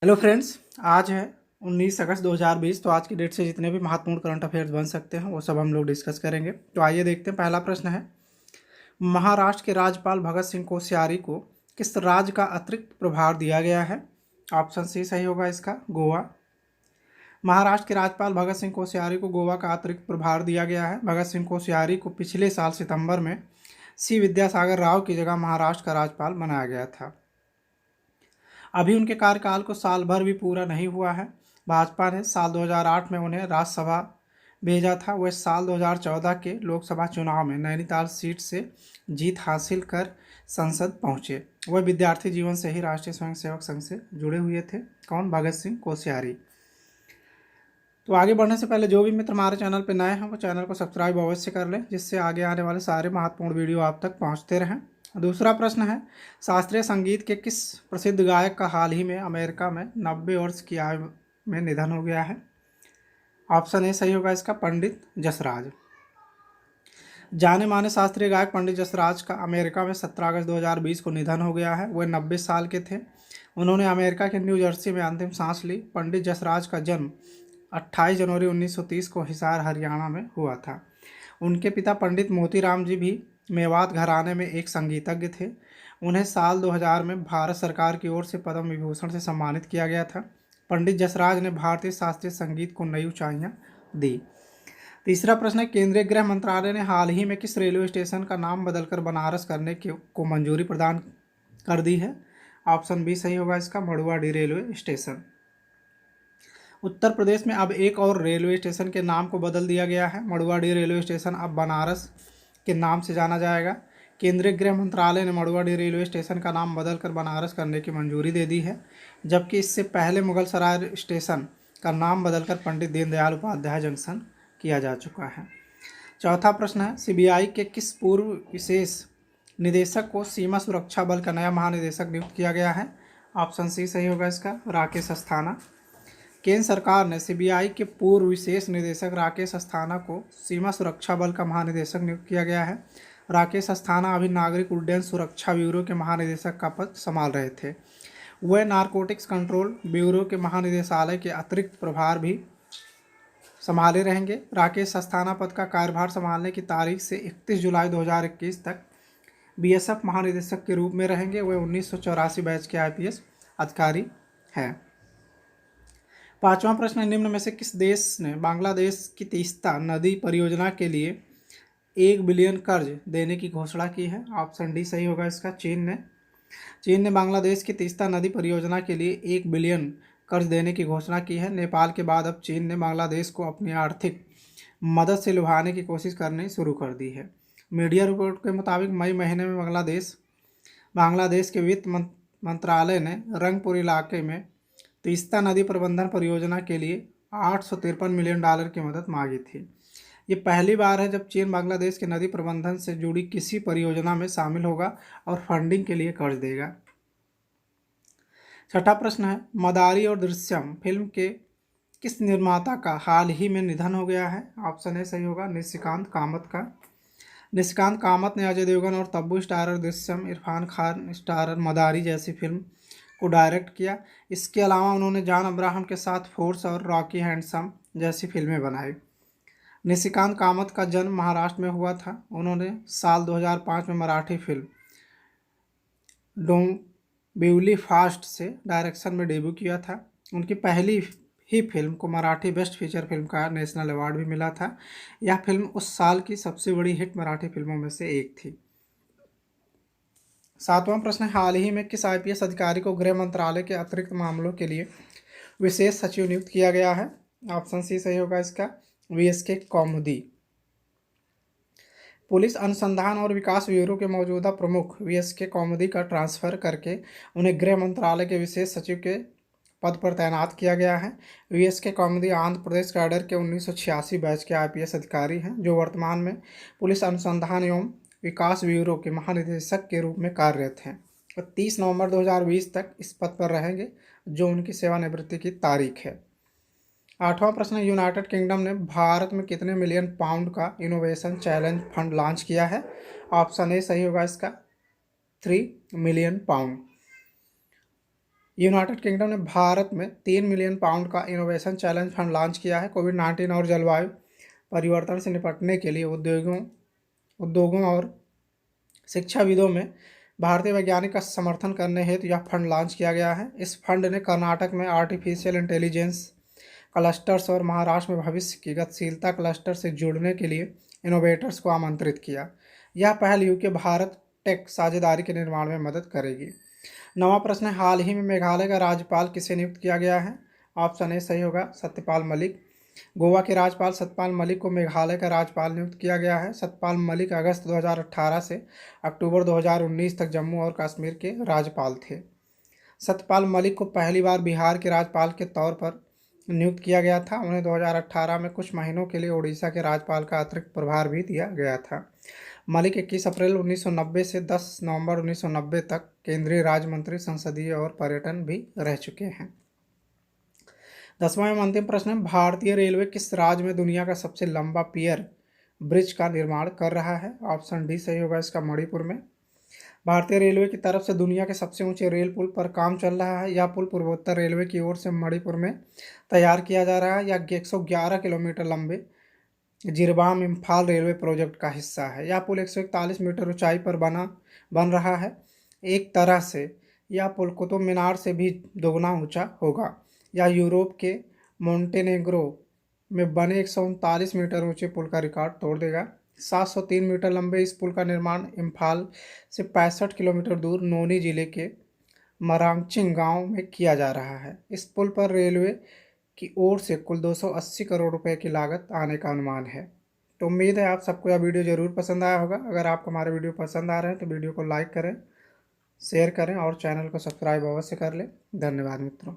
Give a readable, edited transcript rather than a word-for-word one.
Hello friends, आज है 19 अगस्त 2020। तो आज की डेट से जितने भी महत्वपूर्ण करंट अफेयर्स बन सकते हैं वो सब हम लोग डिस्कस करेंगे। तो आइए देखते हैं। पहला प्रश्न है, महाराष्ट्र के राज्यपाल भगत सिंह कोश्यारी को किस राज्य का अतिरिक्त प्रभार दिया गया है? ऑप्शन सी सही होगा इसका, गोवा। महाराष्ट्र के राज्यपाल भगत सिंह कोश्यारी को गोवा का अतिरिक्त प्रभार दिया गया है। भगत सिंह कोश्यारी को पिछले साल सितंबर में सी विद्यासागर राव की जगह महाराष्ट्र का राज्यपाल बनाया गया था। अभी उनके कार्यकाल को साल भर भी पूरा नहीं हुआ है। भाजपा ने साल 2008 में उन्हें राज्यसभा भेजा था। वह साल 2014 के लोकसभा चुनाव में नैनीताल सीट से जीत हासिल कर संसद पहुंचे। वह विद्यार्थी जीवन से ही राष्ट्रीय स्वयंसेवक संघ से जुड़े हुए थे। कौन? भगत सिंह कोश्यारी। तो आगे बढ़ने से पहले जो भी मित्र हमारे चैनल पर नए हैं वो चैनल को सब्सक्राइब अवश्य कर लें, जिससे आगे आने वाले सारे महत्वपूर्ण वीडियो आप तक पहुंचते रहें। दूसरा प्रश्न है, शास्त्रीय संगीत के किस प्रसिद्ध गायक का हाल ही में अमेरिका में 90 वर्ष की आयु में निधन हो गया है? ऑप्शन ए सही होगा इसका, पंडित जसराज। जाने माने शास्त्रीय गायक पंडित जसराज का अमेरिका में 17 अगस्त 2020 को निधन हो गया है। वह 90 साल के थे। उन्होंने अमेरिका के न्यू जर्सी में अंतिम सांस ली। पंडित जसराज का जन्म 28 जनवरी 1930 को हिसार हरियाणा में हुआ था। उनके पिता पंडित मोतीराम जी भी मेवात घराने में एक संगीतज्ञ थे। उन्हें साल 2000 में भारत सरकार की ओर से पद्म विभूषण से सम्मानित किया गया था। पंडित जसराज ने भारतीय शास्त्रीय संगीत को नई ऊंचाइयां दी। तीसरा प्रश्न है, केंद्रीय गृह मंत्रालय ने हाल ही में किस रेलवे स्टेशन का नाम बदलकर बनारस करने को मंजूरी प्रदान कर दी है? ऑप्शन बी सही होगा इसका, मड़ुआडीह रेलवे स्टेशन। उत्तर प्रदेश में अब एक और रेलवे स्टेशन के नाम को बदल दिया गया है। मड़ुआडीह रेलवे स्टेशन अब बनारस के नाम से जाना जाएगा। केंद्रीय गृह मंत्रालय ने मड़ुआडीह रेलवे स्टेशन का नाम बदलकर बनारस करने की मंजूरी दे दी है, जबकि इससे पहले मुगल सराय स्टेशन का नाम बदलकर पंडित दीनदयाल उपाध्याय जंक्शन किया जा चुका है। चौथा प्रश्न है, सीबीआई के किस पूर्व विशेष निदेशक को सीमा सुरक्षा बल का नया महानिदेशक नियुक्त किया गया है? ऑप्शन सी सही होगा इसका, राकेश अस्थाना। केंद्र सरकार ने सीबीआई के पूर्व विशेष निदेशक राकेश अस्थाना को सीमा सुरक्षा बल का महानिदेशक नियुक्त किया गया है। राकेश अस्थाना अभी नागरिक उड्डयन सुरक्षा ब्यूरो के महानिदेशक का पद संभाल रहे थे। वह नारकोटिक्स कंट्रोल ब्यूरो के महानिदेशालय के अतिरिक्त प्रभार भी संभाले रहेंगे। राकेश अस्थाना पद का कार्यभार संभालने की तारीख से 31 जुलाई 2021 तक बीएसएफ महानिदेशक के रूप में रहेंगे। वह 1984 बैच के आईपीएस अधिकारी हैं। पांचवा प्रश्न, निम्न में से किस देश ने बांग्लादेश की तीस्ता नदी परियोजना के लिए 1 बिलियन कर्ज देने की घोषणा की है? ऑप्शन डी सही होगा इसका, चीन ने बांग्लादेश की तीस्ता नदी परियोजना के लिए 1 बिलियन कर्ज देने की घोषणा की है। नेपाल के बाद अब चीन ने बांग्लादेश को अपनी आर्थिक मदद से लुभाने की कोशिश करनी शुरू कर दी है। मीडिया रिपोर्ट के मुताबिक मई महीने में बांग्लादेश के वित्त मंत्रालय ने रंगपुर इलाके में तीस्ता नदी प्रबंधन परियोजना के लिए $853 मिलियन की मदद मांगी थी। ये पहली बार है जब चीन बांग्लादेश के नदी प्रबंधन से जुड़ी किसी परियोजना में शामिल होगा और फंडिंग के लिए कर्ज देगा। छठा प्रश्न है, मदारी और दृश्यम फिल्म के किस निर्माता का हाल ही में निधन हो गया है? ऑप्शन ए सही होगा, निशिकांत कामत का। निशिकांत कामत ने अजय देवगन और तब्बू स्टारर दृश्यम, इरफान खान स्टारर मदारी जैसी फिल्म को डायरेक्ट किया। इसके अलावा उन्होंने जॉन अब्राहम के साथ फोर्स और रॉकी हैंडसम जैसी फिल्में बनाई। निशिकांत कामत का जन्म महाराष्ट्र में हुआ था। उन्होंने साल 2005 में मराठी फिल्म डोंबिवली फास्ट से डायरेक्शन में डेब्यू किया था। उनकी पहली ही फिल्म को मराठी बेस्ट फीचर फिल्म का नेशनल अवार्ड भी मिला था। यह फिल्म उस साल की सबसे बड़ी हिट मराठी फिल्मों में से एक थी। सातवां प्रश्न, हाल ही में किस आईपीएस अधिकारी को गृह मंत्रालय के अतिरिक्त मामलों के लिए विशेष सचिव नियुक्त किया गया है? ऑप्शन सी सही होगा इसका, वीएसके कौमुदी। पुलिस अनुसंधान और विकास ब्यूरो के मौजूदा प्रमुख वीएसके कौमुदी का ट्रांसफर करके उन्हें गृह मंत्रालय के विशेष सचिव के पद पर तैनात किया गया है। वीएसके कौमुदी आंध्र प्रदेश कैडर के 1986 बैच के आईपीएस अधिकारी हैं, जो वर्तमान में पुलिस अनुसंधान एवं विकास ब्यूरो के महानिदेशक के रूप में कार्यरत हैं और 30 नवंबर 2020 तक इस पद पर रहेंगे, जो उनकी सेवानिवृत्ति की तारीख है। आठवां प्रश्न, यूनाइटेड किंगडम ने भारत में कितने मिलियन पाउंड का इनोवेशन चैलेंज फंड लॉन्च किया है? ऑप्शन ए सही होगा इसका, 3 मिलियन पाउंड। यूनाइटेड किंगडम ने भारत में 3 मिलियन पाउंड का इनोवेशन चैलेंज फंड लॉन्च किया है। कोविड-19 और जलवायु परिवर्तन से निपटने के लिए उद्योगों और शिक्षाविदों में भारतीय वैज्ञानिक का समर्थन करने हेतु यह फंड लॉन्च किया गया है। इस फंड ने कर्नाटक में आर्टिफिशियल इंटेलिजेंस क्लस्टर्स और महाराष्ट्र में भविष्य की गतिशीलता क्लस्टर से जुड़ने के लिए इनोवेटर्स को आमंत्रित किया। यह पहल यूके भारत टेक साझेदारी के निर्माण में मदद करेगी। नवा प्रश्न है, हाल ही में मेघालय का राज्यपाल किसे नियुक्त किया गया है? ऑप्शन ए सही होगा, सत्यपाल मलिक। गोवा के राज्यपाल सत्यपाल मलिक को मेघालय का राज्यपाल नियुक्त किया गया है। सत्यपाल मलिक अगस्त 2018 से अक्टूबर 2019 तक जम्मू और कश्मीर के राज्यपाल थे। सत्यपाल मलिक को पहली बार बिहार के राज्यपाल के तौर पर नियुक्त किया गया था। उन्हें 2018 में कुछ महीनों के लिए उड़ीसा के राज्यपाल का अतिरिक्त प्रभार भी दिया गया था। मलिक 21 अप्रैल 1990 से 10 नवंबर 1990 तक केंद्रीय राज्य मंत्री, संसदीय और पर्यटन भी रह चुके हैं। 10वां एवं अंतिम प्रश्न है, भारतीय रेलवे किस राज्य में दुनिया का सबसे लंबा पियर ब्रिज का निर्माण कर रहा है? ऑप्शन डी सही होगा इसका, मणिपुर में। भारतीय रेलवे की तरफ से दुनिया के सबसे ऊंचे रेल पुल पर काम चल रहा है। यह पुल पूर्वोत्तर रेलवे की ओर से मणिपुर में तैयार किया जा रहा है। यह 111 किलोमीटर लंबे जिरबाम इम्फाल रेलवे प्रोजेक्ट का हिस्सा है। यह पुल 141 मीटर ऊंचाई पर बन रहा है। एक तरह से यह पुल कुतुब मीनार से भी दोगुना ऊंचा होगा। यह यूरोप के मोंटेनेग्रो में बने 139 मीटर ऊंचे पुल का रिकॉर्ड तोड़ देगा। 703 मीटर लंबे इस पुल का निर्माण इम्फाल से 65 किलोमीटर दूर नोनी जिले के मरांगचिंग गांव में किया जा रहा है। इस पुल पर रेलवे की ओर से कुल 280 करोड़ रुपए की लागत आने का अनुमान है। तो उम्मीद है आप सबको यह वीडियो ज़रूर पसंद आया होगा। अगर आपको हमारे वीडियो पसंद आ रहे हैं तो वीडियो को लाइक करें, शेयर करें और चैनल को सब्सक्राइब अवश्य कर लें। धन्यवाद मित्रों।